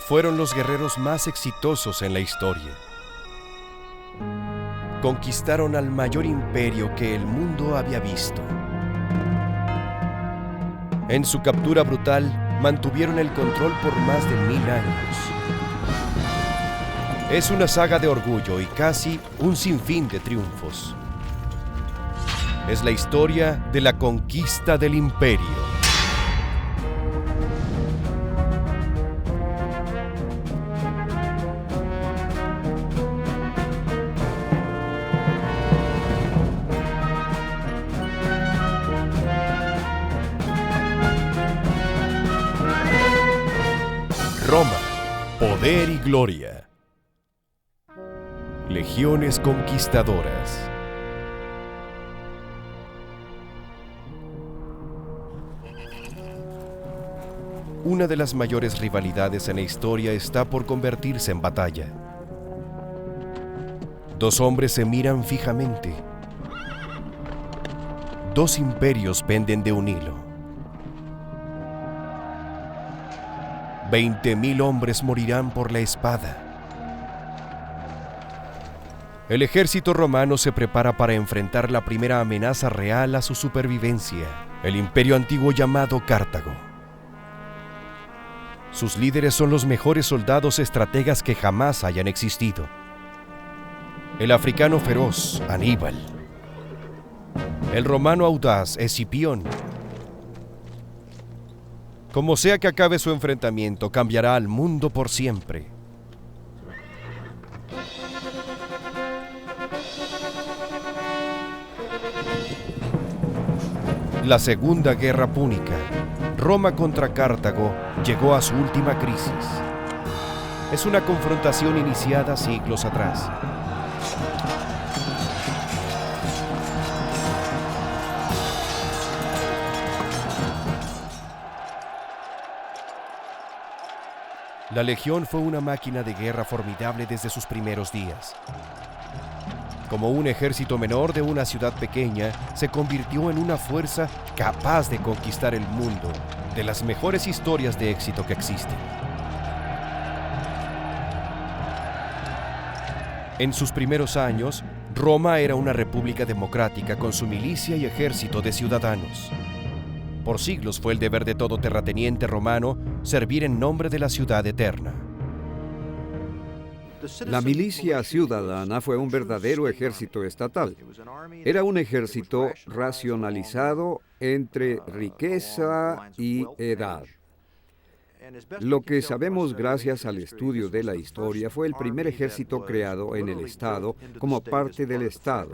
fueron los guerreros más exitosos en la historia. Conquistaron al mayor imperio que el mundo había visto. En su captura brutal, mantuvieron el control por más de 1000 años. Es una saga de orgullo y casi un sinfín de triunfos. Es la historia de la conquista del imperio. Roma, poder y gloria. Legiones conquistadoras. Una de las mayores rivalidades en la historia está por convertirse en batalla. Dos hombres se miran fijamente. Dos imperios penden de un hilo. 20.000 hombres morirán por la espada. El ejército romano se prepara para enfrentar la primera amenaza real a su supervivencia, el imperio antiguo llamado Cartago. Sus líderes son los mejores soldados estrategas que jamás hayan existido. El africano feroz, Aníbal. El romano audaz, Escipión. Como sea que acabe su enfrentamiento, cambiará al mundo por siempre. La Segunda Guerra Púnica, Roma contra Cartago, llegó a su última crisis. Es una confrontación iniciada siglos atrás. La Legión fue una máquina de guerra formidable desde sus primeros días. Como un ejército menor de una ciudad pequeña, se convirtió en una fuerza capaz de conquistar el mundo, de las mejores historias de éxito que existen. En sus primeros años, Roma era una república democrática con su milicia y ejército de ciudadanos. Por siglos fue el deber de todo terrateniente romano servir en nombre de la ciudad eterna. La milicia ciudadana fue un verdadero ejército estatal. Era un ejército racionalizado entre riqueza y edad. Lo que sabemos gracias al estudio de la historia fue el primer ejército creado en el Estado como parte del Estado.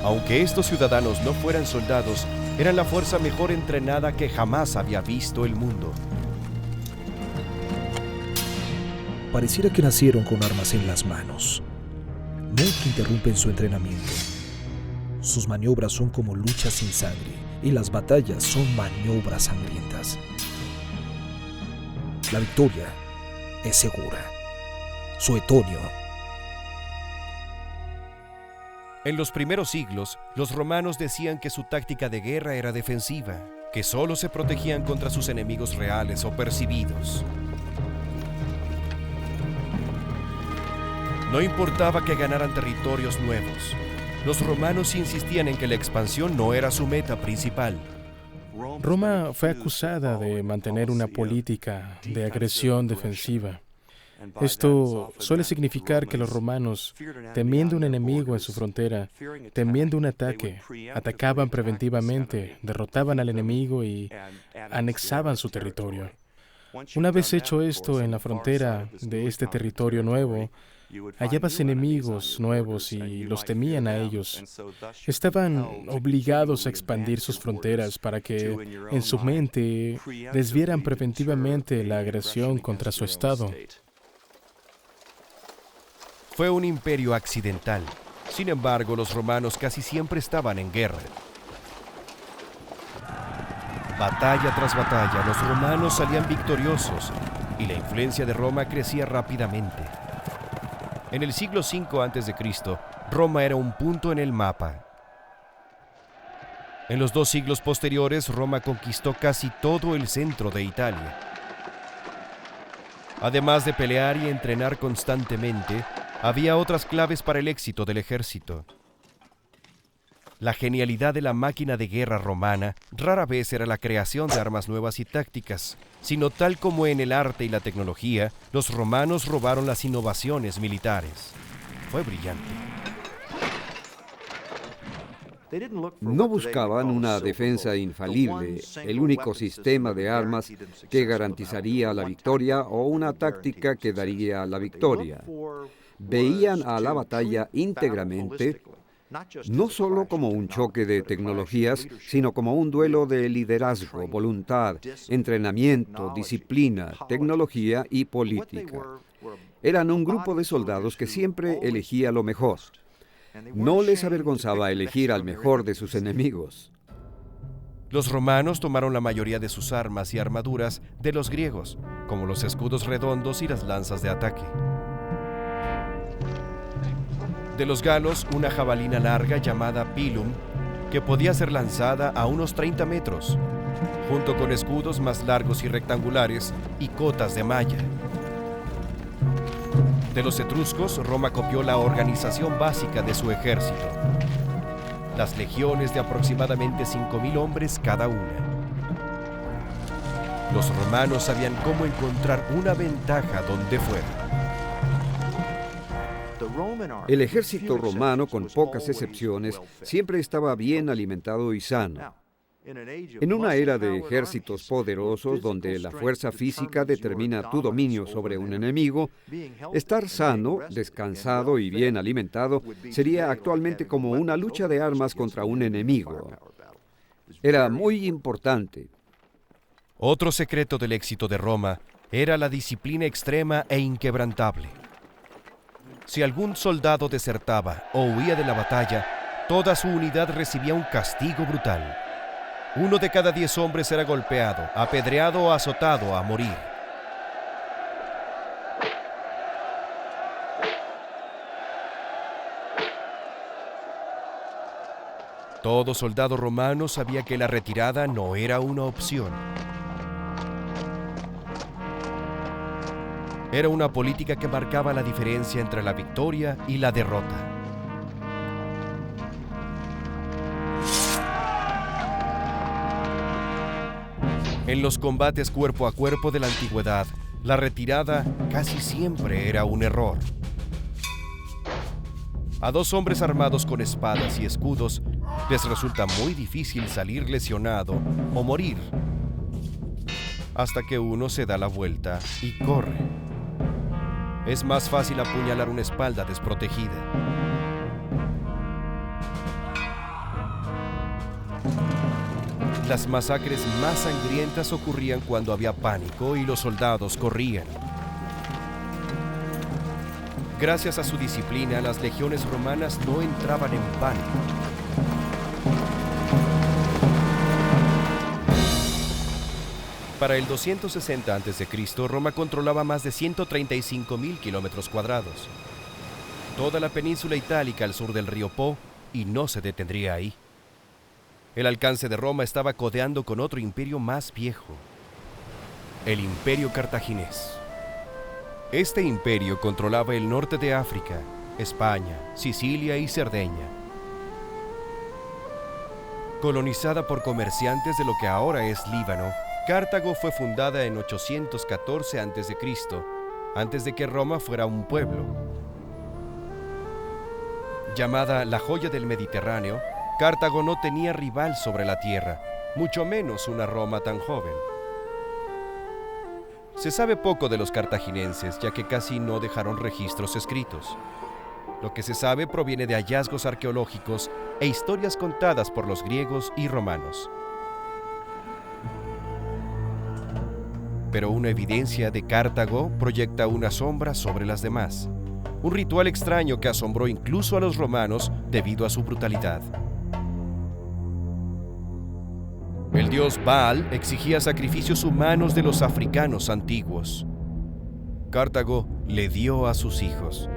Aunque estos ciudadanos no fueran soldados, eran la fuerza mejor entrenada que jamás había visto el mundo. Pareciera que nacieron con armas en las manos. Nunca interrumpen su entrenamiento. Sus maniobras son como luchas sin sangre y las batallas son maniobras sangrientas. La victoria es segura. Suetonio. En los primeros siglos, los romanos decían que su táctica de guerra era defensiva, que solo se protegían contra sus enemigos reales o percibidos. No importaba que ganaran territorios nuevos. Los romanos insistían en que la expansión no era su meta principal. Roma fue acusada de mantener una política de agresión defensiva. Esto suele significar que los romanos, temiendo un enemigo en su frontera, temiendo un ataque, atacaban preventivamente, derrotaban al enemigo y anexaban su territorio. Una vez hecho esto en la frontera de este territorio nuevo, hallabas enemigos nuevos y los temían a ellos. Estaban obligados a expandir sus fronteras para que, en su mente, desvieran preventivamente la agresión contra su estado. Fue un imperio accidental. Sin embargo, los romanos casi siempre estaban en guerra. Batalla tras batalla, los romanos salían victoriosos y la influencia de Roma crecía rápidamente. En el siglo V a.C., Roma era un punto en el mapa. En los 2 siglos posteriores, Roma conquistó casi todo el centro de Italia. Además de pelear y entrenar constantemente, había otras claves para el éxito del ejército. La genialidad de la máquina de guerra romana rara vez era la creación de armas nuevas y tácticas, sino tal como en el arte y la tecnología, los romanos robaron las innovaciones militares. Fue brillante. No buscaban una defensa infalible, el único sistema de armas que garantizaría la victoria o una táctica que daría la victoria. Veían a la batalla íntegramente, no solo como un choque de tecnologías, sino como un duelo de liderazgo, voluntad, entrenamiento, disciplina, tecnología y política. Eran un grupo de soldados que siempre elegía lo mejor. No les avergonzaba elegir al mejor de sus enemigos. Los romanos tomaron la mayoría de sus armas y armaduras de los griegos, como los escudos redondos y las lanzas de ataque. De los galos, una jabalina larga llamada pilum, que podía ser lanzada a unos 30 metros, junto con escudos más largos y rectangulares y cotas de malla. De los etruscos, Roma copió la organización básica de su ejército. Las legiones de aproximadamente 5.000 hombres cada una. Los romanos sabían cómo encontrar una ventaja donde fuera. El ejército romano, con pocas excepciones, siempre estaba bien alimentado y sano. En una era de ejércitos poderosos donde la fuerza física determina tu dominio sobre un enemigo, estar sano, descansado y bien alimentado sería actualmente como una lucha de armas contra un enemigo. Era muy importante. Otro secreto del éxito de Roma era la disciplina extrema e inquebrantable. Si algún soldado desertaba o huía de la batalla, toda su unidad recibía un castigo brutal. 1 de cada 10 hombres era golpeado, apedreado o azotado a morir. Todo soldado romano sabía que la retirada no era una opción. Era una política que marcaba la diferencia entre la victoria y la derrota. En los combates cuerpo a cuerpo de la antigüedad, la retirada casi siempre era un error. A 2 hombres armados con espadas y escudos les resulta muy difícil salir lesionado o morir, hasta que uno se da la vuelta y corre. Es más fácil apuñalar una espalda desprotegida. Las masacres más sangrientas ocurrían cuando había pánico y los soldados corrían. Gracias a su disciplina, las legiones romanas no entraban en pánico. Para el 260 a.C., Roma controlaba más de 135.000 kilómetros cuadrados. Toda la península itálica al sur del río Po, y no se detendría ahí. El alcance de Roma estaba codeando con otro imperio más viejo, el Imperio Cartaginés. Este imperio controlaba el norte de África, España, Sicilia y Cerdeña. Colonizada por comerciantes de lo que ahora es Líbano, Cartago fue fundada en 814 a.C., antes de que Roma fuera un pueblo. Llamada la joya del Mediterráneo, Cartago no tenía rival sobre la tierra, mucho menos una Roma tan joven. Se sabe poco de los cartaginenses, ya que casi no dejaron registros escritos. Lo que se sabe proviene de hallazgos arqueológicos e historias contadas por los griegos y romanos. Pero una evidencia de Cartago proyecta una sombra sobre las demás. Un ritual extraño que asombró incluso a los romanos debido a su brutalidad. El dios Baal exigía sacrificios humanos de los africanos antiguos. Cartago le dio a sus hijos.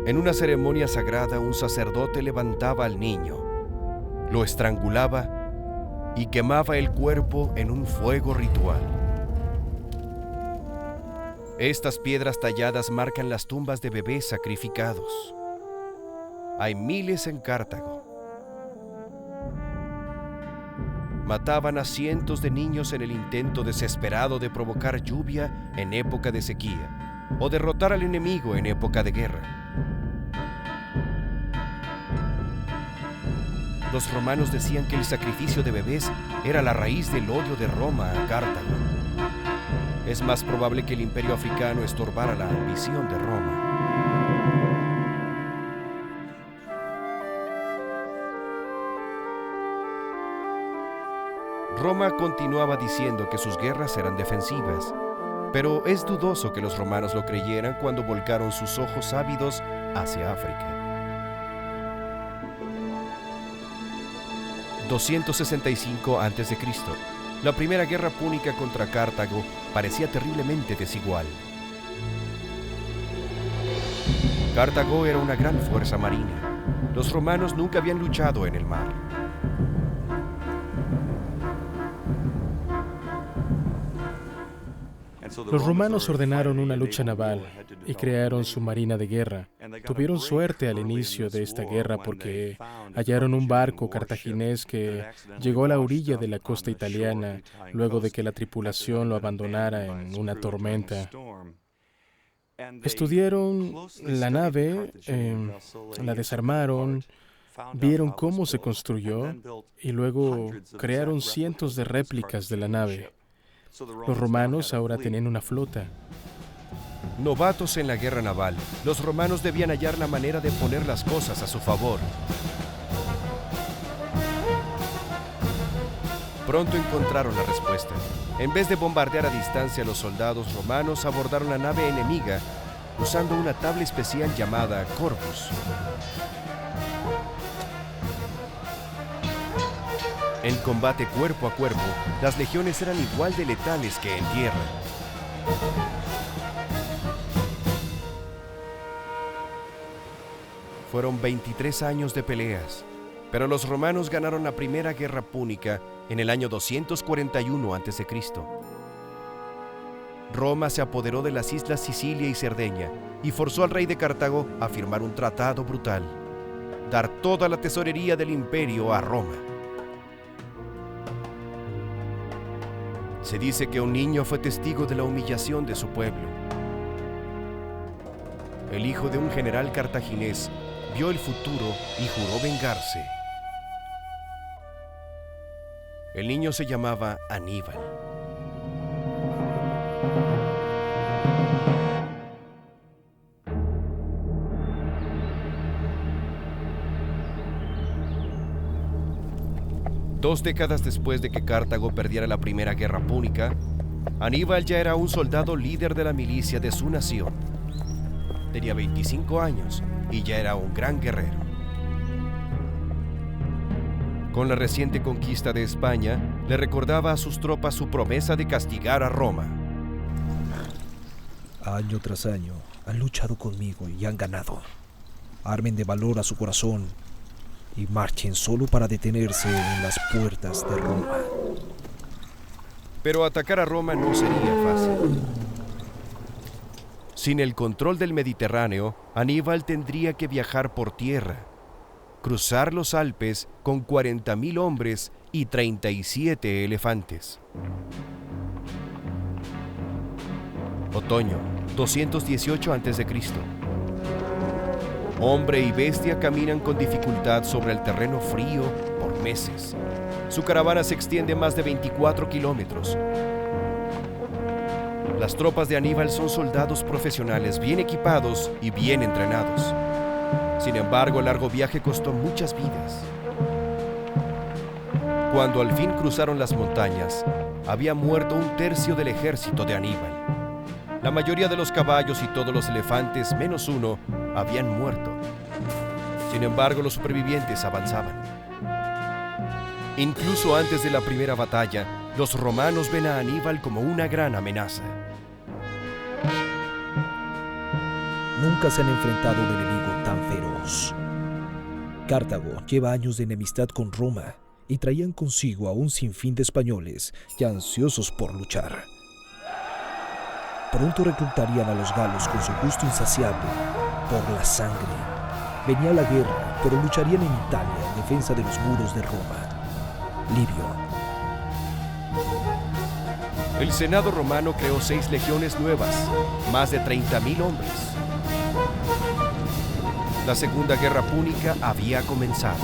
En una ceremonia sagrada, un sacerdote levantaba al niño, lo estrangulaba y quemaba el cuerpo en un fuego ritual. Estas piedras talladas marcan las tumbas de bebés sacrificados. Hay miles en Cartago. Mataban a cientos de niños en el intento desesperado de provocar lluvia en época de sequía o derrotar al enemigo en época de guerra. Los romanos decían que el sacrificio de bebés era la raíz del odio de Roma a Cartago. Es más probable que el imperio africano estorbara la ambición de Roma. Roma continuaba diciendo que sus guerras eran defensivas, pero es dudoso que los romanos lo creyeran cuando volcaron sus ojos ávidos hacia África. 265 a.C. La primera guerra púnica contra Cartago parecía terriblemente desigual. Cartago era una gran fuerza marina. Los romanos nunca habían luchado en el mar. Los romanos ordenaron una lucha naval y crearon su marina de guerra. Tuvieron suerte al inicio de esta guerra porque hallaron un barco cartaginés que llegó a la orilla de la costa italiana luego de que la tripulación lo abandonara en una tormenta. Estudiaron la nave, la desarmaron, vieron cómo se construyó y luego crearon cientos de réplicas de la nave. Los romanos ahora tenían una flota. Novatos en la guerra naval, los romanos debían hallar la manera de poner las cosas a su favor. Pronto encontraron la respuesta. En vez de bombardear a distancia, los soldados romanos abordaron la nave enemiga usando una tabla especial llamada Corvus. En combate cuerpo a cuerpo, las legiones eran igual de letales que en tierra. Fueron 23 años de peleas, pero los romanos ganaron la primera guerra púnica en el año 241 a.C. Roma se apoderó de las islas Sicilia y Cerdeña y forzó al rey de Cartago a firmar un tratado brutal: dar toda la tesorería del imperio a Roma. Se dice que un niño fue testigo de la humillación de su pueblo. El hijo de un general cartaginés vio el futuro y juró vengarse. El niño se llamaba Aníbal. Dos décadas después de que Cartago perdiera la primera guerra púnica, Aníbal ya era un soldado líder de la milicia de su nación. Tenía 25 años y ya era un gran guerrero. Con la reciente conquista de España, le recordaba a sus tropas su promesa de castigar a Roma. Año tras año han luchado conmigo y han ganado. Armen de valor a su corazón y marchen solo para detenerse en las puertas de Roma. Pero atacar a Roma no sería fácil. Sin el control del Mediterráneo, Aníbal tendría que viajar por tierra, cruzar los Alpes con 40.000 hombres y 37 elefantes. Otoño, 218 a.C. Hombre y bestia caminan con dificultad sobre el terreno frío por meses. Su caravana se extiende más de 24 kilómetros. Las tropas de Aníbal son soldados profesionales bien equipados y bien entrenados. Sin embargo, el largo viaje costó muchas vidas. Cuando al fin cruzaron las montañas, había muerto un tercio del ejército de Aníbal. La mayoría de los caballos y todos los elefantes, menos uno, habían muerto. Sin embargo, los supervivientes avanzaban. Incluso antes de la primera batalla, los romanos ven a Aníbal como una gran amenaza. Nunca se han enfrentado a un enemigo tan feroz. Cartago lleva años de enemistad con Roma y traían consigo a un sinfín de españoles ya ansiosos por luchar. Pronto reclutarían a los galos con su gusto insaciable por la sangre. Venía la guerra, pero lucharían en Italia en defensa de los muros de Roma. Livio. El Senado romano creó 6 legiones nuevas, más de 30.000 hombres. La Segunda Guerra Púnica había comenzado.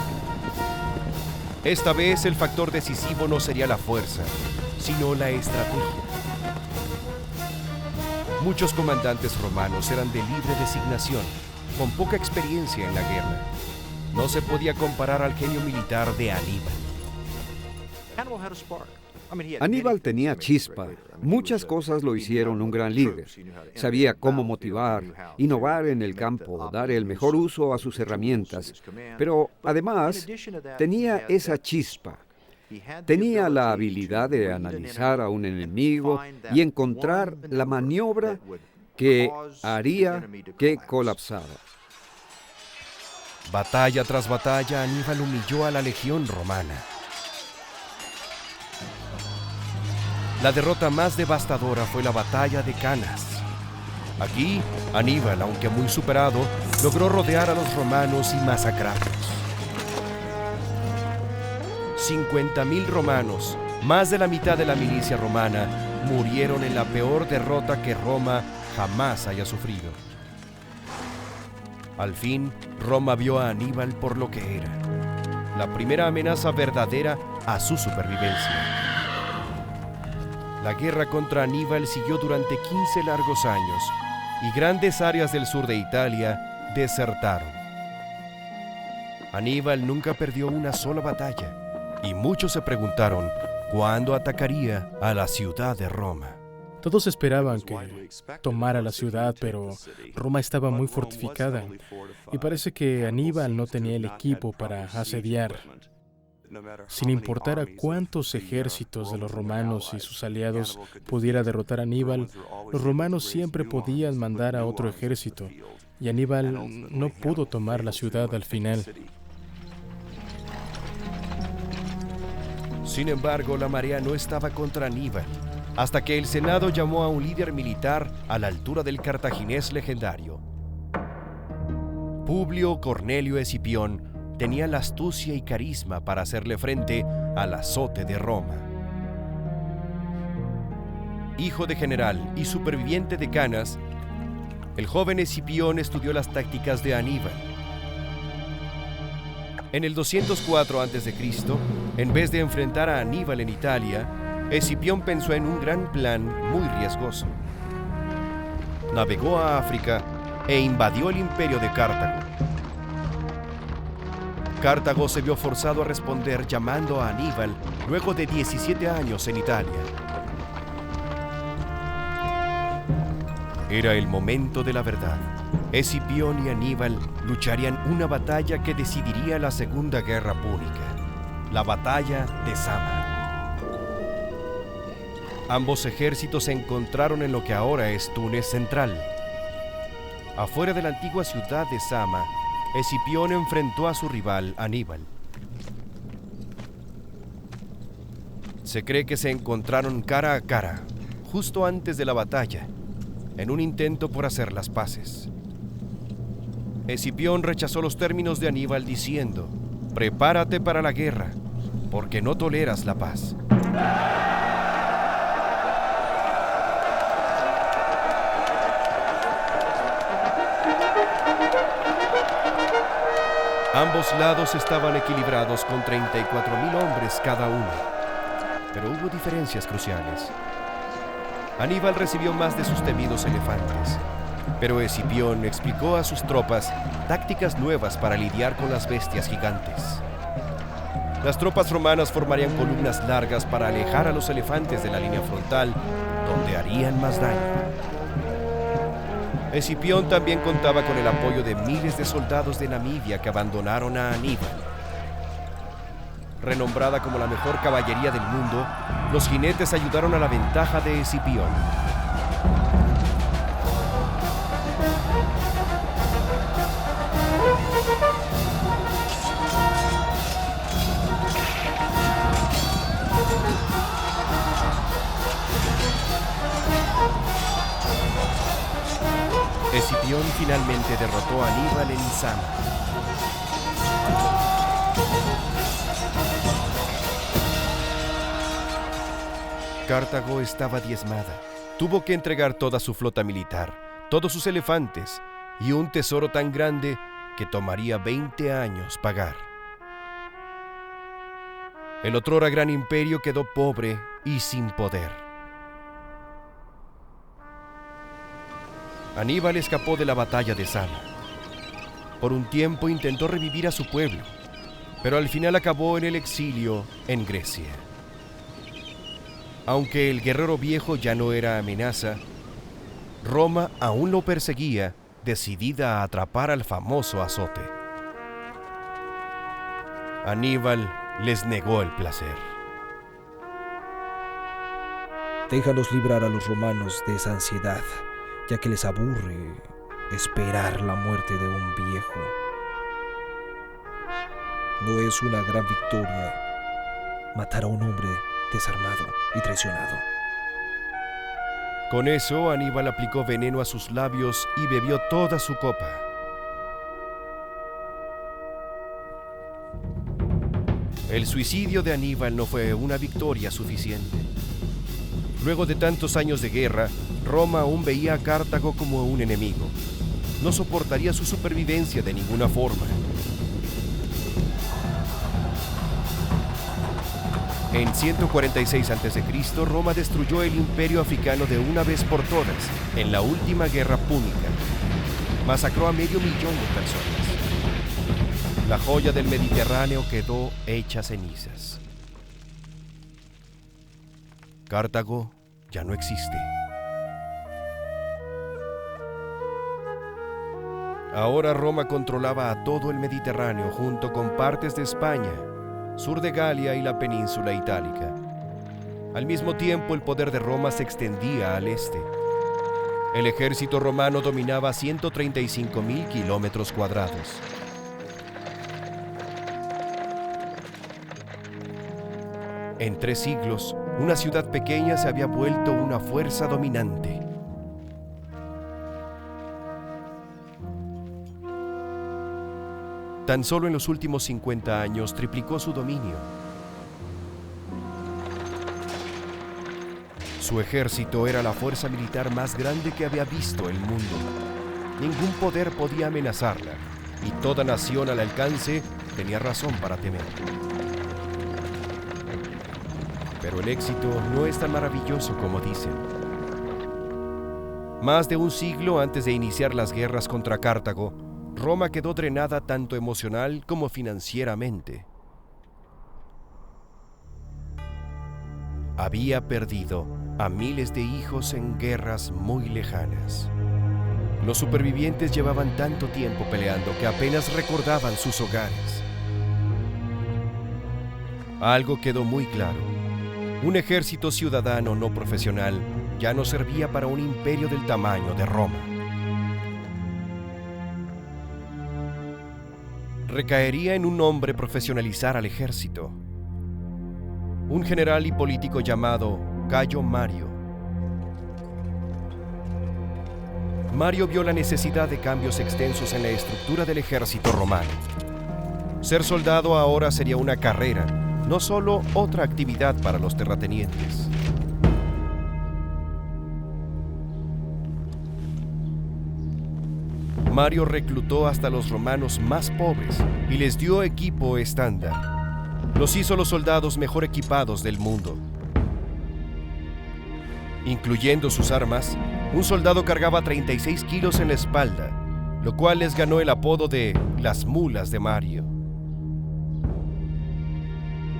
Esta vez el factor decisivo no sería la fuerza, sino la estrategia. Muchos comandantes romanos eran de libre designación, con poca experiencia en la guerra. No se podía comparar al genio militar de Aníbal. Aníbal tenía chispa. Muchas cosas lo hicieron un gran líder. Sabía cómo motivar, innovar en el campo, dar el mejor uso a sus herramientas. Pero además tenía esa chispa. Tenía la habilidad de analizar a un enemigo y encontrar la maniobra que haría que colapsara. Batalla tras batalla, Aníbal humilló a la legión romana. La derrota más devastadora fue la batalla de Canas. Aquí, Aníbal, aunque muy superado, logró rodear a los romanos y masacrarlos. 50.000 romanos, más de la mitad de la milicia romana, murieron en la peor derrota que Roma jamás haya sufrido. Al fin, Roma vio a Aníbal por lo que era, la primera amenaza verdadera a su supervivencia. La guerra contra Aníbal siguió durante 15 largos años y grandes áreas del sur de Italia desertaron. Aníbal nunca perdió una sola batalla y muchos se preguntaron cuándo atacaría a la ciudad de Roma. Todos esperaban que tomara la ciudad, pero Roma estaba muy fortificada y parece que Aníbal no tenía el equipo para asediar. Sin importar a cuántos ejércitos de los romanos y sus aliados pudiera derrotar a Aníbal, los romanos siempre podían mandar a otro ejército, y Aníbal no pudo tomar la ciudad al final. Sin embargo, la marea no estaba contra Aníbal, hasta que el Senado llamó a un líder militar a la altura del cartaginés legendario. Publio Cornelio Escipión tenía la astucia y carisma para hacerle frente al azote de Roma. Hijo de general y superviviente de Canas, el joven Escipión estudió las tácticas de Aníbal. En el 204 a.C., en vez de enfrentar a Aníbal en Italia, Escipión pensó en un gran plan muy riesgoso. Navegó a África e invadió el imperio de Cartago. Cartago se vio forzado a responder llamando a Aníbal luego de 17 años en Italia. Era el momento de la verdad. Escipión y Aníbal lucharían una batalla que decidiría la Segunda Guerra Púnica, la batalla de Zama. Ambos ejércitos se encontraron en lo que ahora es Túnez Central. Afuera de la antigua ciudad de Zama, Escipión enfrentó a su rival, Aníbal. Se cree que se encontraron cara a cara, justo antes de la batalla, en un intento por hacer las paces. Escipión rechazó los términos de Aníbal diciendo: «Prepárate para la guerra, porque no toleras la paz». Ambos lados estaban equilibrados con 34.000 hombres cada uno, pero hubo diferencias cruciales. Aníbal recibió más de sus temidos elefantes, pero Escipión explicó a sus tropas tácticas nuevas para lidiar con las bestias gigantes. Las tropas romanas formarían columnas largas para alejar a los elefantes de la línea frontal, donde harían más daño. Escipión también contaba con el apoyo de miles de soldados de Namibia que abandonaron a Aníbal. Renombrada como la mejor caballería del mundo, los jinetes ayudaron a la ventaja de Escipión. legión finalmente derrotó a Aníbal en Zama. Cartago estaba diezmada. Tuvo que entregar toda su flota militar, todos sus elefantes y un tesoro tan grande que tomaría 20 años pagar. El otrora gran imperio quedó pobre y sin poder. Aníbal escapó de la batalla de Zama. Por un tiempo intentó revivir a su pueblo, pero al final acabó en el exilio en Grecia. Aunque el guerrero viejo ya no era amenaza, Roma aún lo perseguía, decidida a atrapar al famoso azote. Aníbal les negó el placer. Déjanos librar a los romanos de esa ansiedad, ya que les aburre esperar la muerte de un viejo. No es una gran victoria matar a un hombre desarmado y traicionado. Con eso, Aníbal aplicó veneno a sus labios y bebió toda su copa. El suicidio de Aníbal no fue una victoria suficiente. Luego de tantos años de guerra, Roma aún veía a Cartago como un enemigo. No soportaría su supervivencia de ninguna forma. En 146 a.C., Roma destruyó el imperio africano de una vez por todas en la última guerra púnica. Masacró a 500.000 de personas. La joya del Mediterráneo quedó hecha cenizas. Cartago ya no existe. Ahora Roma controlaba a todo el Mediterráneo junto con partes de España, sur de Galia y la península itálica. Al mismo tiempo, el poder de Roma se extendía al este. El ejército romano dominaba 135.000 kilómetros cuadrados. En 3 siglos, una ciudad pequeña se había vuelto una fuerza dominante. Tan solo en los últimos 50 años triplicó su dominio. Su ejército era la fuerza militar más grande que había visto el mundo. Ningún poder podía amenazarla, y toda nación al alcance tenía razón para temer. Pero el éxito no es tan maravilloso como dicen. Más de un siglo antes de iniciar las guerras contra Cartago, Roma quedó drenada tanto emocional como financieramente. Había perdido a miles de hijos en guerras muy lejanas. Los supervivientes llevaban tanto tiempo peleando que apenas recordaban sus hogares. Algo quedó muy claro. Un ejército ciudadano no profesional ya no servía para un imperio del tamaño de Roma. Recaería en un hombre profesionalizar al ejército. Un general y político llamado Cayo Mario. Mario vio la necesidad de cambios extensos en la estructura del ejército romano. Ser soldado ahora sería una carrera, no solo otra actividad para los terratenientes. Mario reclutó hasta los romanos más pobres y les dio equipo estándar. Los hizo los soldados mejor equipados del mundo. Incluyendo sus armas, un soldado cargaba 36 kilos en la espalda, lo cual les ganó el apodo de las mulas de Mario.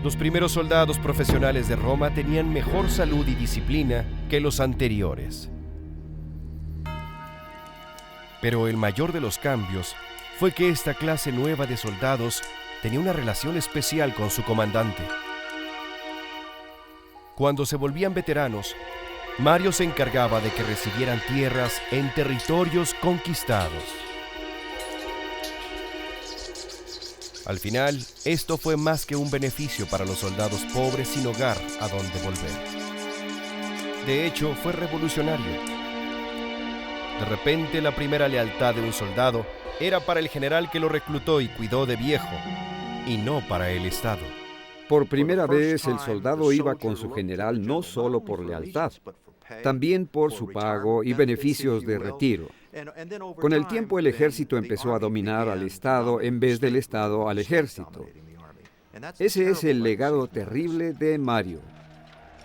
Los primeros soldados profesionales de Roma tenían mejor salud y disciplina que los anteriores. Pero el mayor de los cambios fue que esta clase nueva de soldados tenía una relación especial con su comandante. Cuando se volvían veteranos, Mario se encargaba de que recibieran tierras en territorios conquistados. Al final, esto fue más que un beneficio para los soldados pobres sin hogar a donde volver. De hecho, fue revolucionario. De repente, la primera lealtad de un soldado era para el general que lo reclutó y cuidó de viejo, y no para el Estado. Por primera vez, el soldado iba con su general no solo por lealtad, también por su pago y beneficios de retiro. Con el tiempo, el ejército empezó a dominar al Estado en vez del Estado al ejército. Ese es el legado terrible de Mario.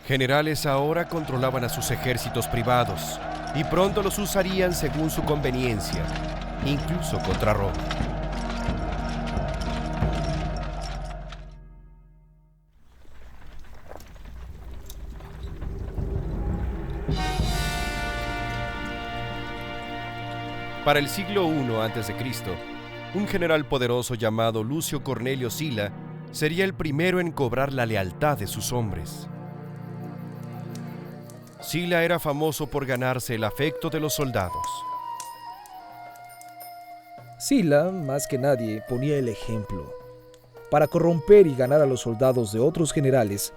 Generales ahora controlaban a sus ejércitos privados y pronto los usarían según su conveniencia, incluso contra Roma. Para el siglo I a.C., un general poderoso llamado Lucio Cornelio Sila sería el primero en cobrar la lealtad de sus hombres. Sila era famoso por ganarse el afecto de los soldados. Sila, más que nadie, ponía el ejemplo. Para corromper y ganar a los soldados de otros generales,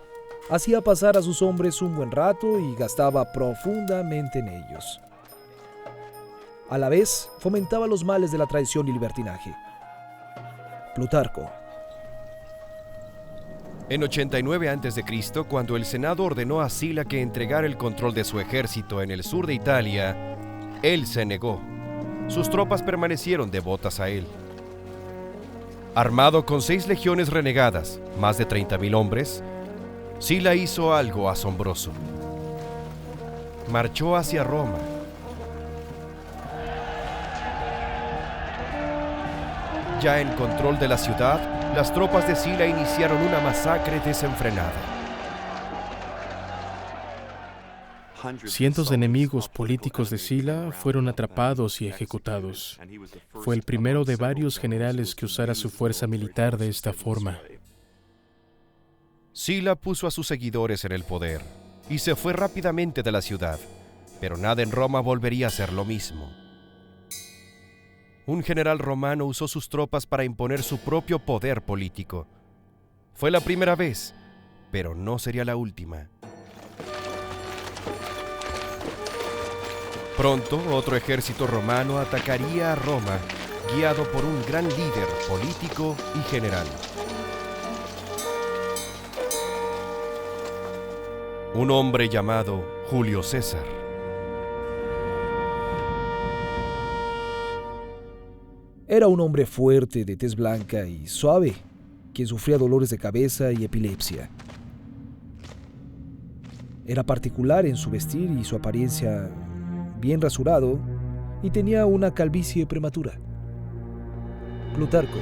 hacía pasar a sus hombres un buen rato y gastaba profundamente en ellos. A la vez, fomentaba los males de la traición y libertinaje. Plutarco. En 89 a.C., cuando el Senado ordenó a Sila que entregara el control de su ejército en el sur de Italia, él se negó. Sus tropas permanecieron devotas a él. Armado con 6 legiones renegadas, más de 30,000 hombres, Sila hizo algo asombroso. Marchó hacia Roma. Ya en control de la ciudad, las tropas de Sila iniciaron una masacre desenfrenada. Cientos de enemigos políticos de Sila fueron atrapados y ejecutados. Fue el primero de varios generales que usara su fuerza militar de esta forma. Sila puso a sus seguidores en el poder y se fue rápidamente de la ciudad, pero nada en Roma volvería a ser lo mismo. Un general romano usó sus tropas para imponer su propio poder político. Fue la primera vez, pero no sería la última. Pronto, otro ejército romano atacaría a Roma, guiado por un gran líder político y general. Un hombre llamado Julio César. Era un hombre fuerte, de tez blanca y suave, que sufría dolores de cabeza y epilepsia. Era particular en su vestir y su apariencia, bien rasurado, y tenía una calvicie prematura. Plutarco.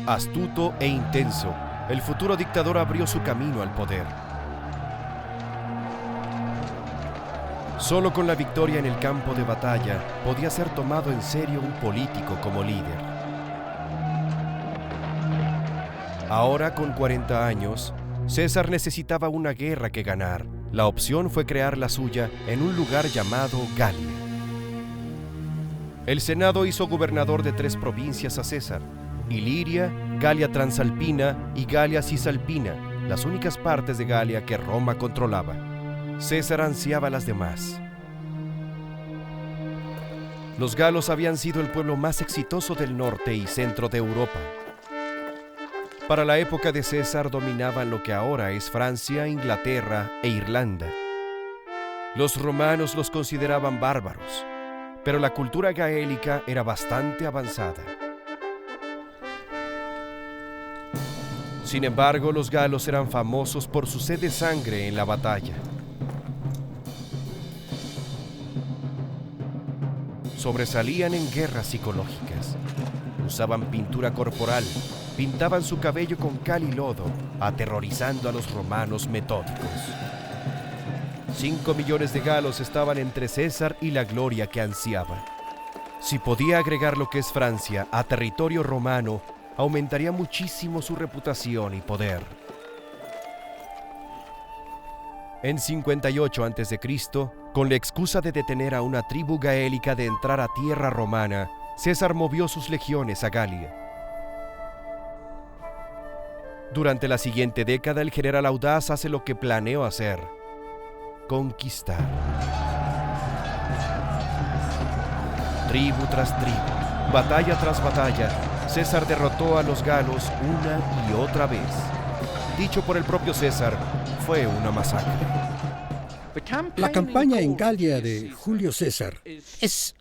Astuto e intenso, el futuro dictador abrió su camino al poder. Solo con la victoria en el campo de batalla podía ser tomado en serio un político como líder. Ahora, con 40 años, César necesitaba una guerra que ganar. La opción fue crear la suya en un lugar llamado Galia. El Senado hizo gobernador de 3 provincias a César: Iliria, Galia Transalpina y Galia Cisalpina, las únicas partes de Galia que Roma controlaba. César ansiaba las demás. Los galos habían sido el pueblo más exitoso del norte y centro de Europa. Para la época de César dominaban lo que ahora es Francia, Inglaterra e Irlanda. Los romanos los consideraban bárbaros, pero la cultura gaélica era bastante avanzada. Sin embargo, los galos eran famosos por su sed de sangre en la batalla. Sobresalían en guerras psicológicas. Usaban pintura corporal, pintaban su cabello con cal y lodo, aterrorizando a los romanos metódicos. 5 millones de galos estaban entre César y la gloria que ansiaba. Si podía agregar lo que es Francia a territorio romano, aumentaría muchísimo su reputación y poder. En 58 a.C., con la excusa de detener a una tribu gaélica de entrar a tierra romana, César movió sus legiones a Galia. Durante la siguiente década, el general audaz hace lo que planeó hacer: conquistar. Tribu tras tribu, batalla tras batalla, César derrotó a los galos una y otra vez. Dicho por el propio César, fue una masacre. La campaña en Galia de Julio César es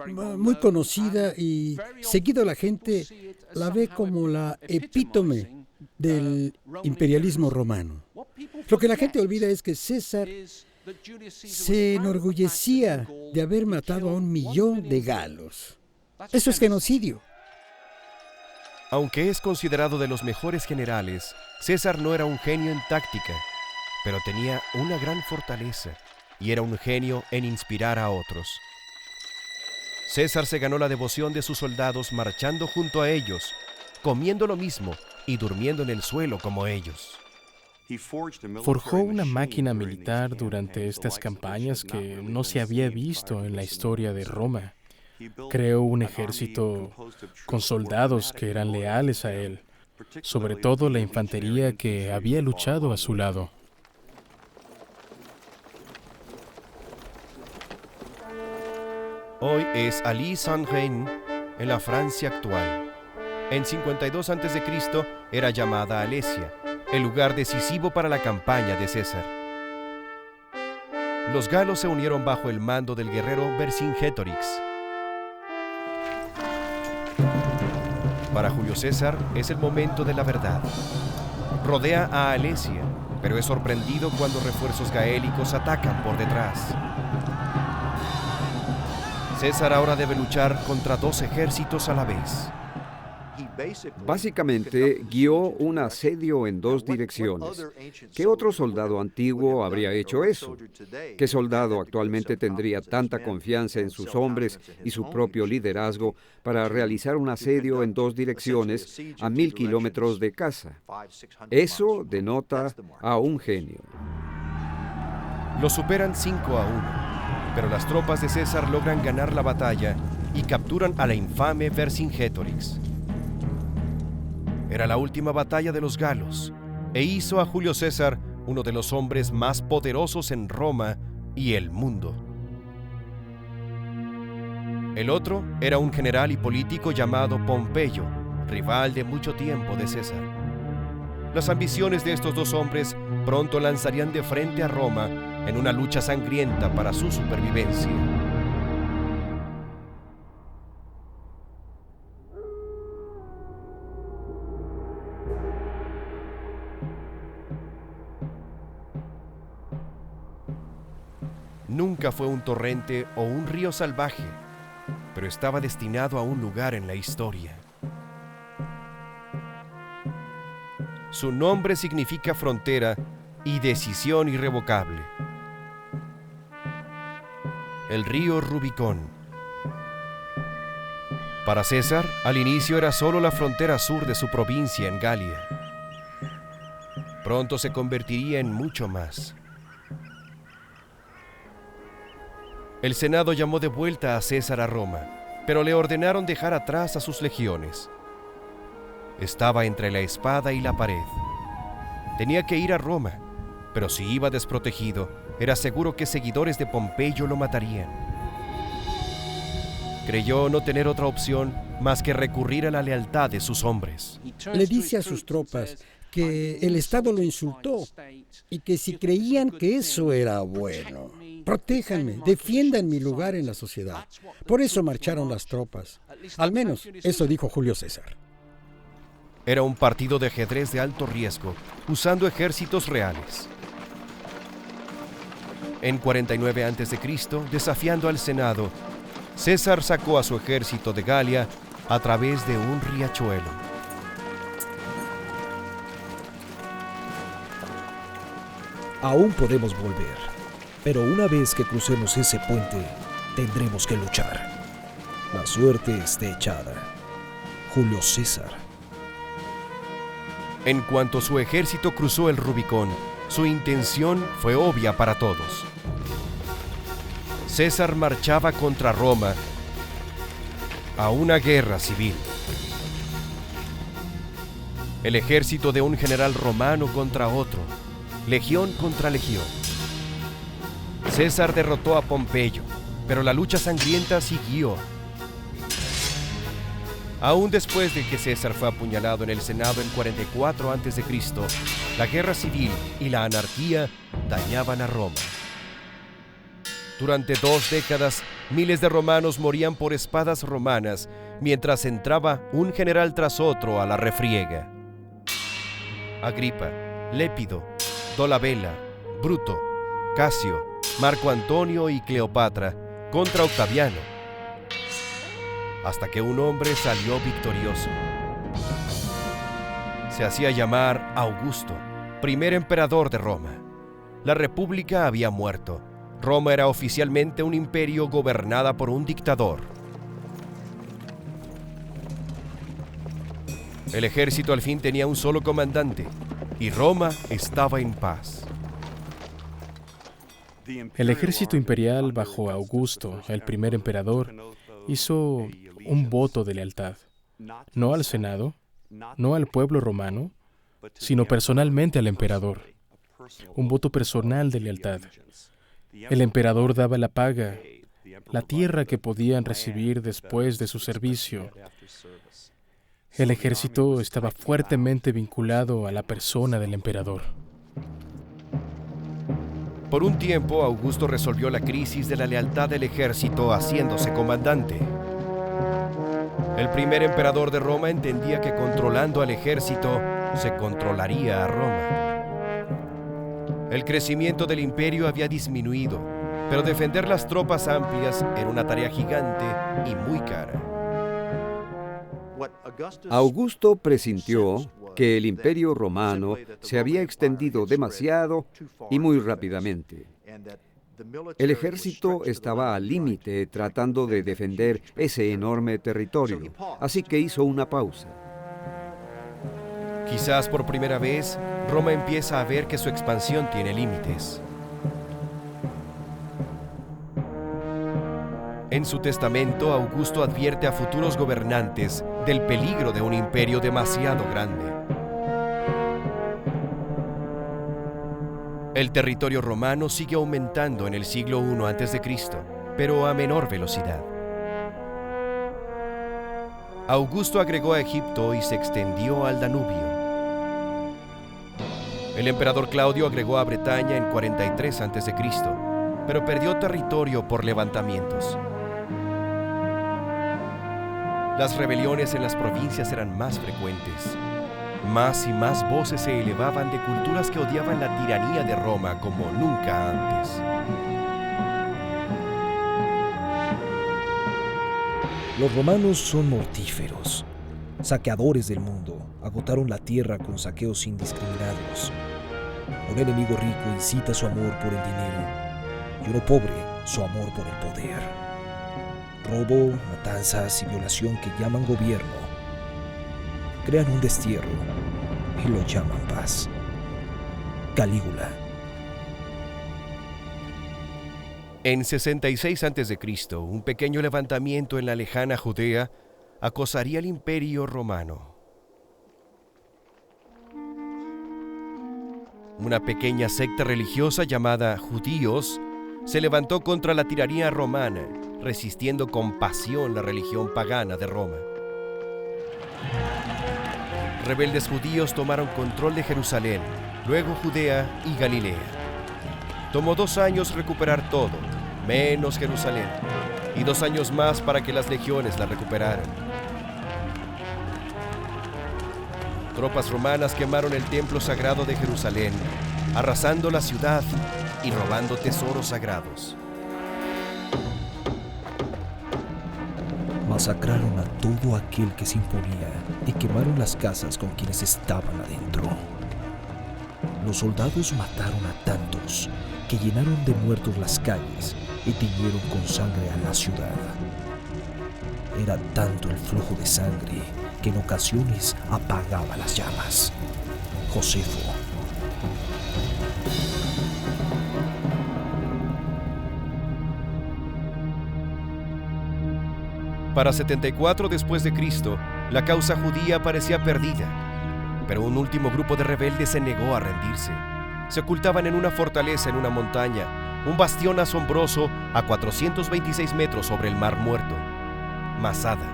muy conocida y seguido la gente la ve como la epítome del imperialismo romano. Lo que la gente olvida es que César se enorgullecía de haber matado a 1 millón de galos. Eso es genocidio. Aunque es considerado de los mejores generales, César no era un genio en táctica, pero tenía una gran fortaleza y era un genio en inspirar a otros. César se ganó la devoción de sus soldados marchando junto a ellos, comiendo lo mismo y durmiendo en el suelo como ellos. Forjó una máquina militar durante estas campañas que no se había visto en la historia de Roma. Creó un ejército con soldados que eran leales a él, sobre todo la infantería que había luchado a su lado. Hoy es Alys-en-Reine, en la Francia actual. En 52 a.C. era llamada Alesia, el lugar decisivo para la campaña de César. Los galos se unieron bajo el mando del guerrero Vercingétorix. Para Julio César es el momento de la verdad. Rodea a Alesia, pero es sorprendido cuando refuerzos gaélicos atacan por detrás. César ahora debe luchar contra 2 ejércitos a la vez. Básicamente, guió un asedio en 2 direcciones. ¿Qué otro soldado antiguo habría hecho eso? ¿Qué soldado actualmente tendría tanta confianza en sus hombres y su propio liderazgo para realizar un asedio en 2 direcciones a 1000 kilómetros de casa? Eso denota a un genio. Lo superan 5-1, pero las tropas de César logran ganar la batalla y capturan a la infame Vercingétorix. Era la última batalla de los galos e hizo a Julio César uno de los hombres más poderosos en Roma y el mundo. El otro era un general y político llamado Pompeyo, rival de mucho tiempo de César. Las ambiciones de estos 2 hombres pronto lanzarían de frente a Roma en una lucha sangrienta para su supervivencia. Nunca fue un torrente o un río salvaje, pero estaba destinado a un lugar en la historia. Su nombre significa frontera y decisión irrevocable. El río Rubicón. Para César, al inicio era solo la frontera sur de su provincia en Galia. Pronto se convertiría en mucho más. El Senado llamó de vuelta a César a Roma, pero le ordenaron dejar atrás a sus legiones. Estaba entre la espada y la pared. Tenía que ir a Roma, pero si iba desprotegido, era seguro que seguidores de Pompeyo lo matarían. Creyó no tener otra opción más que recurrir a la lealtad de sus hombres. Le dice a sus tropas que el Estado lo insultó y que si creían que eso era bueno, protéjanme, defiendan mi lugar en la sociedad. Por eso marcharon las tropas. Al menos eso dijo Julio César. Era un partido de ajedrez de alto riesgo, usando ejércitos reales. En 49 a.C., desafiando al Senado, César sacó a su ejército de Galia a través de un riachuelo. Aún podemos volver, pero una vez que crucemos ese puente, tendremos que luchar. La suerte está echada. Julio César. En cuanto su ejército cruzó el Rubicón, su intención fue obvia para todos. César marchaba contra Roma a una guerra civil. El ejército de un general romano contra otro, legión contra legión. César derrotó a Pompeyo, pero la lucha sangrienta siguió Aún después de que César fue apuñalado en el Senado en 44 a.C., la guerra civil y la anarquía dañaban a Roma. Durante 2 décadas, miles de romanos morían por espadas romanas, mientras entraba un general tras otro a la refriega. Agripa, Lépido, Dolabella, Bruto, Casio, Marco Antonio y Cleopatra contra Octaviano, hasta que un hombre salió victorioso. Se hacía llamar Augusto, primer emperador de Roma. La república había muerto. Roma era oficialmente un imperio gobernada por un dictador. El ejército al fin tenía un solo comandante y Roma estaba en paz. El ejército imperial bajo Augusto, el primer emperador, hizo un voto de lealtad, no al Senado, no al pueblo romano, sino personalmente al emperador. Un voto personal de lealtad. El emperador daba la paga, la tierra que podían recibir después de su servicio. El ejército estaba fuertemente vinculado a la persona del emperador. Por un tiempo, Augusto resolvió la crisis de la lealtad del ejército haciéndose comandante. El primer emperador de Roma entendía que controlando al ejército se controlaría a Roma. El crecimiento del imperio había disminuido, pero defender las tropas amplias era una tarea gigante y muy cara. Augusto presintió que el imperio romano se había extendido demasiado y muy rápidamente. El ejército estaba al límite tratando de defender ese enorme territorio, así que hizo una pausa. Quizás por primera vez, Roma empieza a ver que su expansión tiene límites. En su testamento, Augusto advierte a futuros gobernantes del peligro de un imperio demasiado grande. El territorio romano sigue aumentando en el siglo I a.C., pero a menor velocidad. Augusto agregó a Egipto y se extendió al Danubio. El emperador Claudio agregó a Bretaña en 43 a.C., pero perdió territorio por levantamientos. Las rebeliones en las provincias eran más frecuentes. Más y más voces se elevaban de culturas que odiaban la tiranía de Roma como nunca antes. Los romanos son mortíferos, saqueadores del mundo, agotaron la tierra con saqueos indiscriminados. Un enemigo rico incita su amor por el dinero y uno pobre su amor por el poder. Robo, matanzas y violación que llaman gobierno. Crean un destierro y lo llaman paz. Calígula. En 66 a.C., un pequeño levantamiento en la lejana Judea acosaría al imperio romano. Una pequeña secta religiosa llamada judíos se levantó contra la tiranía romana, resistiendo con pasión la religión pagana de Roma. Rebeldes judíos tomaron control de Jerusalén, luego Judea y Galilea. Tomó 2 años recuperar todo, menos Jerusalén, y 2 años más para que las legiones la recuperaran. Tropas romanas quemaron el templo sagrado de Jerusalén, arrasando la ciudad y robando tesoros sagrados. Masacraron a todo aquel que se imponía y quemaron las casas con quienes estaban adentro. Los soldados mataron a tantos que llenaron de muertos las calles y tiñeron con sangre a la ciudad. Era tanto el flujo de sangre que en ocasiones apagaba las llamas. Josefo. Para 74 después de Cristo, la causa judía parecía perdida, pero un último grupo de rebeldes se negó a rendirse. Se ocultaban en una fortaleza en una montaña, un bastión asombroso a 426 metros sobre el Mar Muerto, Masada.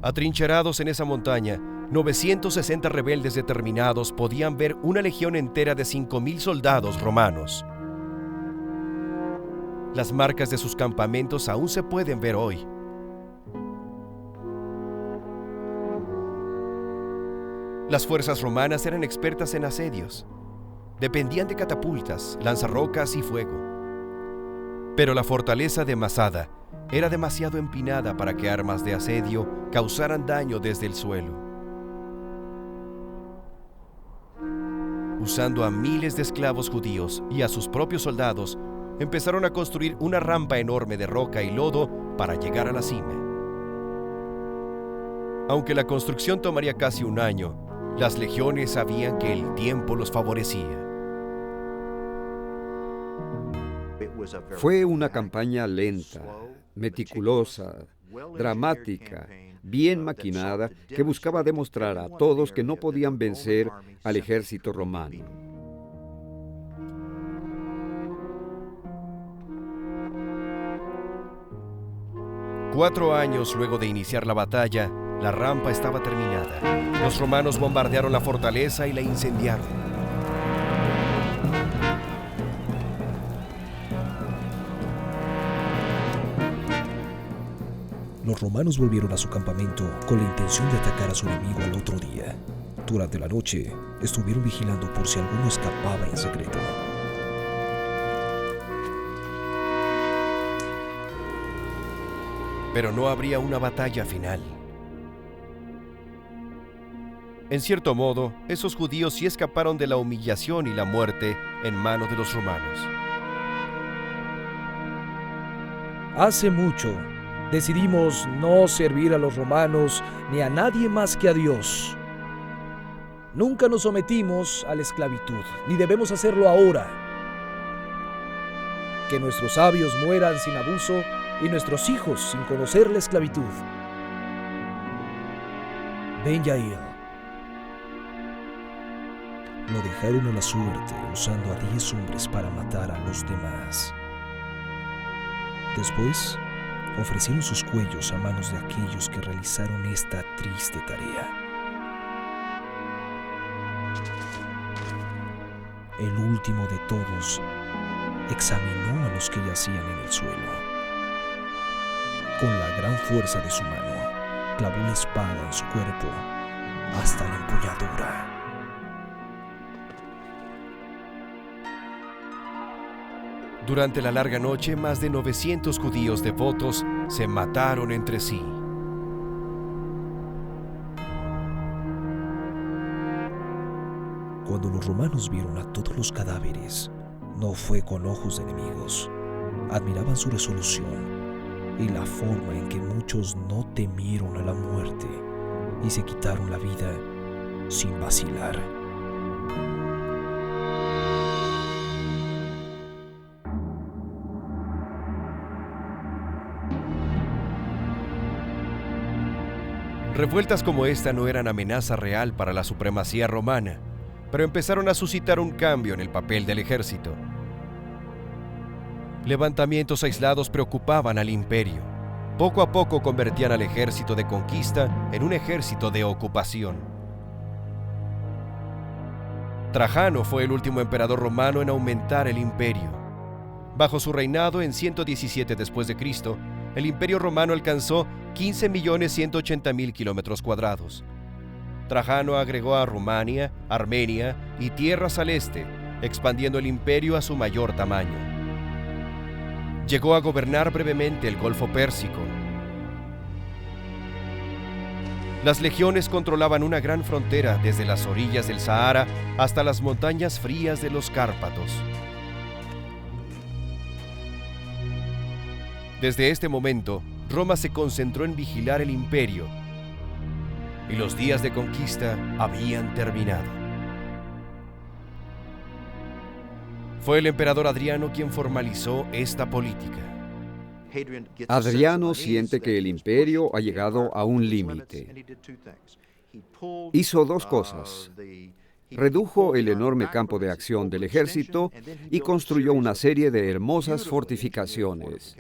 Atrincherados en esa montaña, 960 rebeldes determinados podían ver una legión entera de 5.000 soldados romanos. Las marcas de sus campamentos aún se pueden ver hoy. Las fuerzas romanas eran expertas en asedios. Dependían de catapultas, lanzarrocas y fuego. Pero la fortaleza de Masada era demasiado empinada para que armas de asedio causaran daño desde el suelo. Usando a miles de esclavos judíos y a sus propios soldados, empezaron a construir una rampa enorme de roca y lodo para llegar a la cima. Aunque la construcción tomaría casi un año, las legiones sabían que el tiempo los favorecía. Fue una campaña lenta, meticulosa, dramática, bien maquinada, que buscaba demostrar a todos que no podían vencer al ejército romano. Cuatro años luego de iniciar la batalla, la rampa estaba terminada. Los romanos bombardearon la fortaleza y la incendiaron. Los romanos volvieron a su campamento con la intención de atacar a su enemigo al otro día. Durante la noche, estuvieron vigilando por si alguno escapaba en secreto. Pero no habría una batalla final. En cierto modo, esos judíos sí escaparon de la humillación y la muerte en manos de los romanos. Hace mucho, decidimos no servir a los romanos ni a nadie más que a Dios. Nunca nos sometimos a la esclavitud, ni debemos hacerlo ahora. Que nuestros sabios mueran sin abuso y nuestros hijos sin conocer la esclavitud. Ben Yair. Lo dejaron a la suerte usando a 10 hombres para matar a los demás. Después, ofrecieron sus cuellos a manos de aquellos que realizaron esta triste tarea. El último de todos examinó a los que yacían en el suelo. Con la gran fuerza de su mano, clavó la espada en su cuerpo hasta la empuñadura. Durante la larga noche, más de 900 judíos devotos se mataron entre sí. Cuando los romanos vieron a todos los cadáveres, no fue con ojos de enemigos. Admiraban su resolución y la forma en que muchos no temieron a la muerte y se quitaron la vida sin vacilar. Revueltas como esta no eran amenaza real para la supremacía romana, pero empezaron a suscitar un cambio en el papel del ejército. Levantamientos aislados preocupaban al imperio. Poco a poco convertían al ejército de conquista en un ejército de ocupación. Trajano fue el último emperador romano en aumentar el imperio. Bajo su reinado en 117 después de Cristo, el imperio romano alcanzó 15.180.000 kilómetros cuadrados. Trajano agregó a Rumania, Armenia y tierras al este, expandiendo el imperio a su mayor tamaño. Llegó a gobernar brevemente el Golfo Pérsico. Las legiones controlaban una gran frontera desde las orillas del Sahara hasta las montañas frías de los Cárpatos. Desde este momento, Roma se concentró en vigilar el imperio y los días de conquista habían terminado. Fue el emperador Adriano quien formalizó esta política. Adriano siente que el imperio ha llegado a un límite. Hizo dos cosas. Redujo el enorme campo de acción del ejército y construyó una serie de hermosas fortificaciones.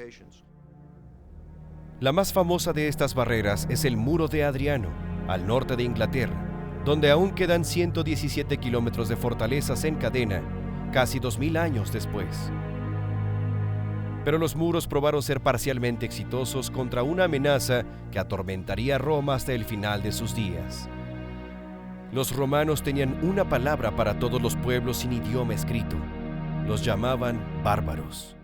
La más famosa de estas barreras es el Muro de Adriano, al norte de Inglaterra, donde aún quedan 117 kilómetros de fortalezas en cadena, casi 2000 años después. Pero los muros probaron ser parcialmente exitosos contra una amenaza que atormentaría a Roma hasta el final de sus días. Los romanos tenían una palabra para todos los pueblos sin idioma escrito. Los llamaban bárbaros.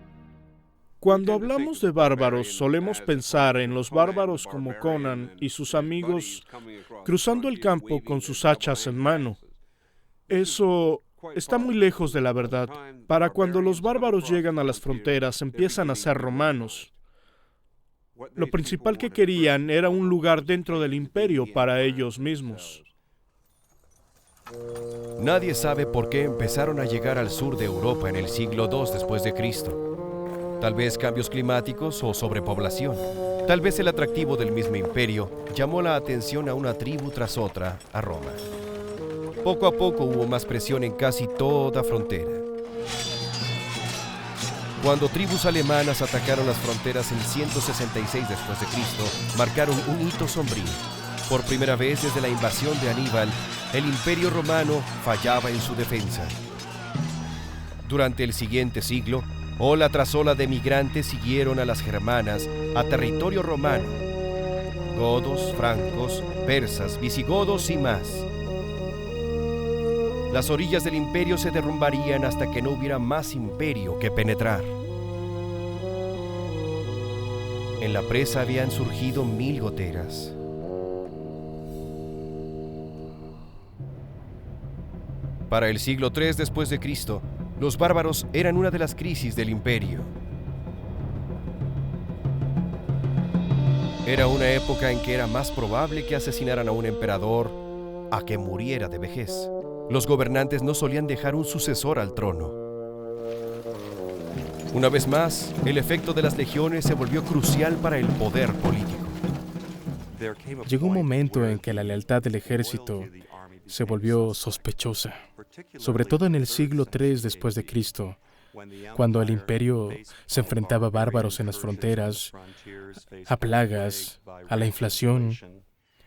Cuando hablamos de bárbaros, solemos pensar en los bárbaros como Conan y sus amigos cruzando el campo con sus hachas en mano. Eso está muy lejos de la verdad. Para cuando los bárbaros llegan a las fronteras, empiezan a ser romanos. Lo principal que querían era un lugar dentro del imperio para ellos mismos. Nadie sabe por qué empezaron a llegar al sur de Europa en el siglo II después de Cristo. Tal vez cambios climáticos o sobrepoblación. Tal vez el atractivo del mismo imperio llamó la atención a una tribu tras otra a Roma. Poco a poco hubo más presión en casi toda frontera. Cuando tribus alemanas atacaron las fronteras en 166 después de Cristo, marcaron un hito sombrío. Por primera vez desde la invasión de Aníbal, el Imperio Romano fallaba en su defensa. Durante el siguiente siglo, ola tras ola de migrantes siguieron a las germanas a territorio romano. Godos, francos, persas, visigodos y más. Las orillas del imperio se derrumbarían hasta que no hubiera más imperio que penetrar. En la presa habían surgido 1000 goteras. Para el siglo III después de Cristo, los bárbaros eran una de las crisis del imperio. Era una época en que era más probable que asesinaran a un emperador a que muriera de vejez. Los gobernantes no solían dejar un sucesor al trono. Una vez más, el efecto de las legiones se volvió crucial para el poder político. Llegó un momento en que la lealtad del ejército se volvió sospechosa, sobre todo en el siglo III después de Cristo, cuando el imperio se enfrentaba a bárbaros en las fronteras, a plagas, a la inflación.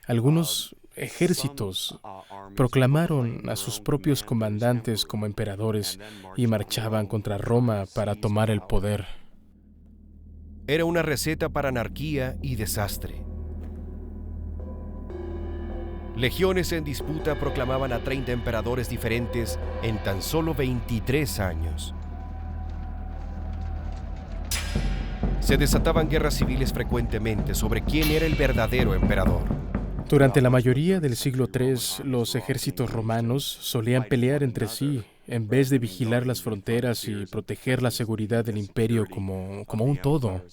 Algunos ejércitos proclamaron a sus propios comandantes como emperadores y marchaban contra Roma para tomar el poder. Era una receta para anarquía y desastre. Legiones en disputa proclamaban a 30 emperadores diferentes en tan solo 23 años. Se desataban guerras civiles frecuentemente sobre quién era el verdadero emperador. Durante la mayoría del siglo III, los ejércitos romanos solían pelear entre sí, en vez de vigilar las fronteras y proteger la seguridad del imperio como un todo.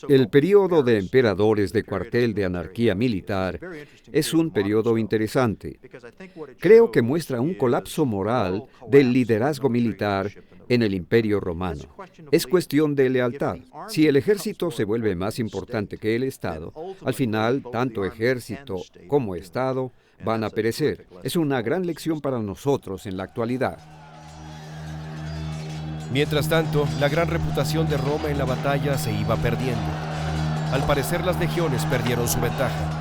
El período de emperadores de cuartel de anarquía militar es un período interesante. Creo que muestra un colapso moral del liderazgo militar en el Imperio Romano. Es cuestión de lealtad. Si el ejército se vuelve más importante que el Estado, al final, tanto ejército como Estado van a perecer. Es una gran lección para nosotros en la actualidad. Mientras tanto, la gran reputación de Roma en la batalla se iba perdiendo. Al parecer, las legiones perdieron su ventaja.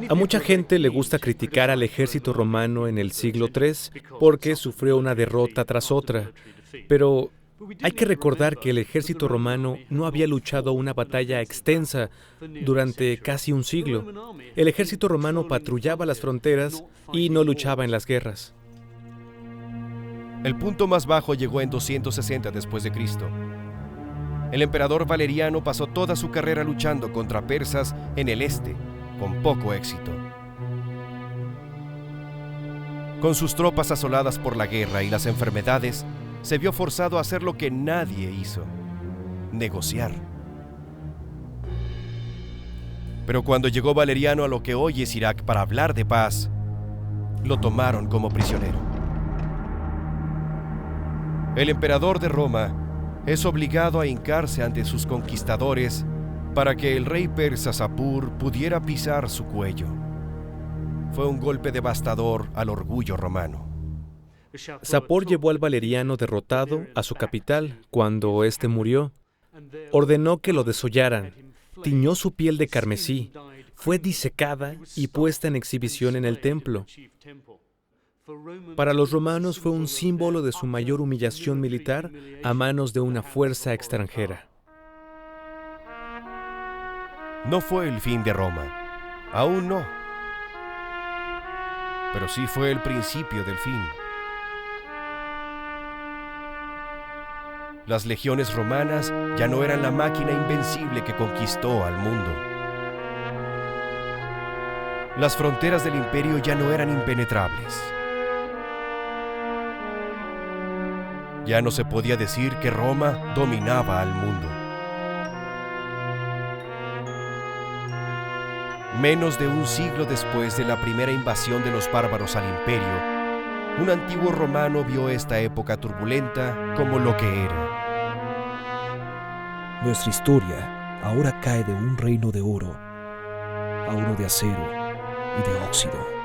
A mucha gente le gusta criticar al ejército romano en el siglo III porque sufrió una derrota tras otra, pero hay que recordar que el ejército romano no había luchado una batalla extensa durante casi un siglo. El ejército romano patrullaba las fronteras y no luchaba en las guerras. El punto más bajo llegó en 260 después de Cristo. El emperador Valeriano pasó toda su carrera luchando contra persas en el este, con poco éxito. Con sus tropas asoladas por la guerra y las enfermedades, se vio forzado a hacer lo que nadie hizo: negociar. Pero cuando llegó Valeriano a lo que hoy es Irak para hablar de paz, lo tomaron como prisionero. El emperador de Roma es obligado a hincarse ante sus conquistadores para que el rey persa Sapur pudiera pisar su cuello. Fue un golpe devastador al orgullo romano. Sapor llevó al Valeriano derrotado a su capital cuando éste murió. ordenó que lo desollaran, tiñó su piel de carmesí, fue disecada y puesta en exhibición en el templo. Para los romanos fue un símbolo de su mayor humillación militar a manos de una fuerza extranjera. No fue el fin de Roma, aún no, pero sí fue el principio del fin. Las legiones romanas ya no eran la máquina invencible que conquistó al mundo. Las fronteras del imperio ya no eran impenetrables. Ya no se podía decir que Roma dominaba al mundo. Menos de un siglo después de la primera invasión de los bárbaros al imperio, un antiguo romano vio esta época turbulenta como lo que era. Nuestra historia ahora cae de un reino de oro a uno de acero y de óxido.